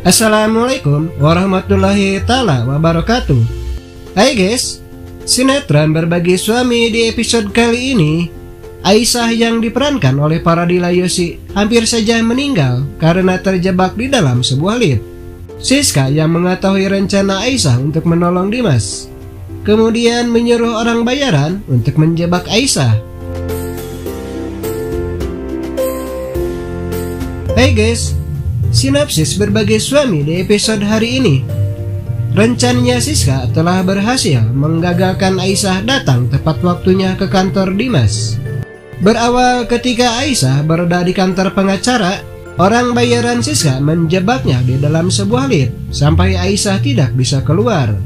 Assalamualaikum warahmatullahi ta'ala wabarakatuh. Hai guys, sinetron Berbagi Suami di episode kali ini, Aisyah yang diperankan oleh Faradila Yosi hampir saja meninggal karena terjebak di dalam sebuah lift. Siska yang mengetahui rencana Aisyah untuk menolong Dimas, kemudian menyuruh orang bayaran untuk menjebak Aisyah. Hai guys, sinopsis Berbagi Suami di episode hari ini. Rencananya Siska telah berhasil menggagalkan Aisyah datang tepat waktunya ke kantor Dimas. Berawal ketika Aisyah berada di kantor pengacara, orang bayaran Siska menjebaknya di dalam sebuah lift sampai Aisyah tidak bisa keluar.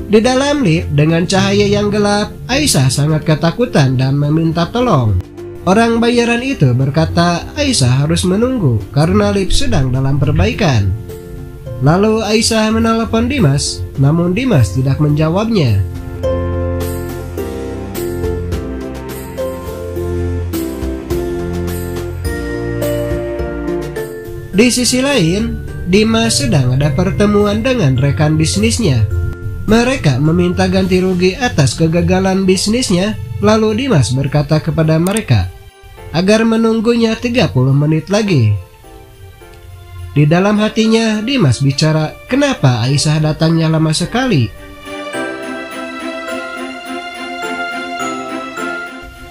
Di dalam lift dengan cahaya yang gelap, Aisyah sangat ketakutan dan meminta tolong. Orang bayaran itu berkata Aisyah harus menunggu karena lift sedang dalam perbaikan. Lalu Aisyah menelepon Dimas, namun Dimas tidak menjawabnya. Di sisi lain, Dimas sedang ada pertemuan dengan rekan bisnisnya. Mereka meminta ganti rugi atas kegagalan bisnisnya, lalu Dimas berkata kepada mereka agar menunggunya 30 menit lagi. Di dalam hatinya, Dimas bicara, kenapa Aisyah datangnya lama sekali?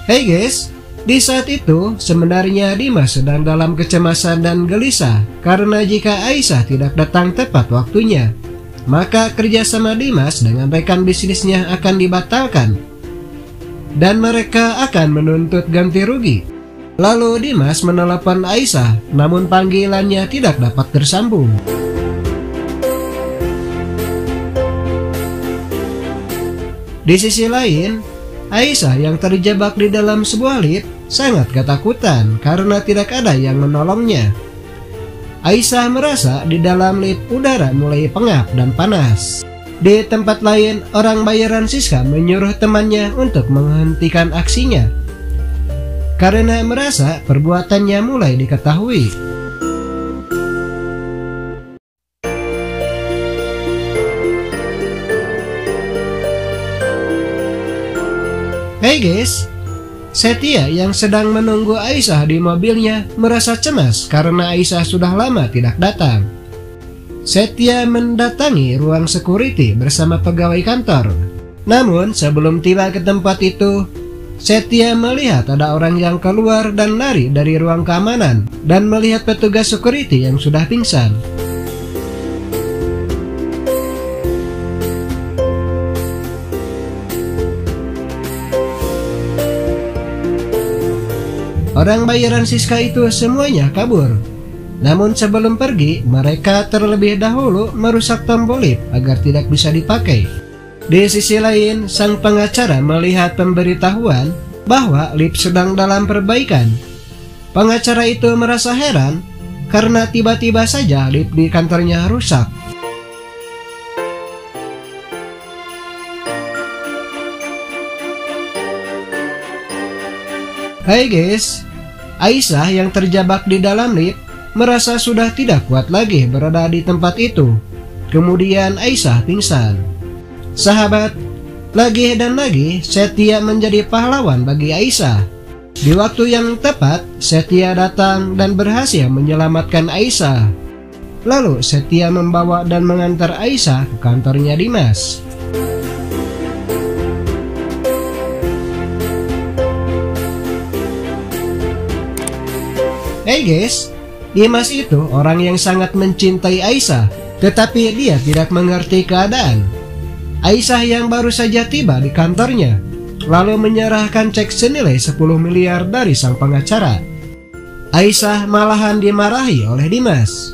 Hey guys, di saat itu sebenarnya Dimas sedang dalam kecemasan dan gelisah karena jika Aisyah tidak datang tepat waktunya, maka kerjasama Dimas dengan rekan bisnisnya akan dibatalkan dan mereka akan menuntut ganti rugi. Lalu Dimas menelepon Aisyah, namun panggilannya tidak dapat tersambung. Di sisi lain, Aisyah yang terjebak di dalam sebuah lift sangat ketakutan karena tidak ada yang menolongnya. Aisyah merasa di dalam lift udara mulai pengap dan panas. Di tempat lain, orang bayaran Siska menyuruh temannya untuk menghentikan aksinya karena merasa perbuatannya mulai diketahui. Hey guys, Setia yang sedang menunggu Aisyah di mobilnya merasa cemas karena Aisyah sudah lama tidak datang. Setia mendatangi ruang security bersama pegawai kantor. Namun sebelum tiba ke tempat itu, Setia melihat ada orang yang keluar dan lari dari ruang keamanan dan melihat petugas security yang sudah pingsan. Orang bayaran Siska itu semuanya kabur. Namun sebelum pergi, mereka terlebih dahulu merusak tombol lift agar tidak bisa dipakai. Di sisi lain, sang pengacara melihat pemberitahuan bahwa lift sedang dalam perbaikan. Pengacara itu merasa heran karena tiba-tiba saja lift di kantornya rusak. Hai guys, Aisyah yang terjebak di dalam lift merasa sudah tidak kuat lagi berada di tempat itu. Kemudian Aisyah pingsan. Sahabat, lagi dan lagi Setia menjadi pahlawan bagi Aisyah. Di waktu yang tepat, Setia datang dan berhasil menyelamatkan Aisyah. Lalu Setia membawa dan mengantar Aisyah ke kantornya Dimas. Hey guys, Dimas itu orang yang sangat mencintai Aisyah, tetapi dia tidak mengerti keadaan. Aisyah yang baru saja tiba di kantornya, lalu menyerahkan cek senilai 10 miliar dari sang pengacara. Aisyah malahan dimarahi oleh Dimas.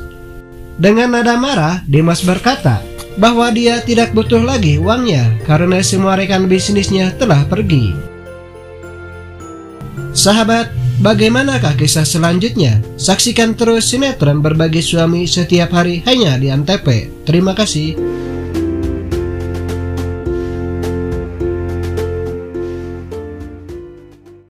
Dengan nada marah, Dimas berkata bahwa dia tidak butuh lagi uangnya karena semua rekan bisnisnya telah pergi. Sahabat, bagaimanakah kisah selanjutnya? Saksikan terus sinetron Berbagi Suami setiap hari hanya di Antv. Terima kasih.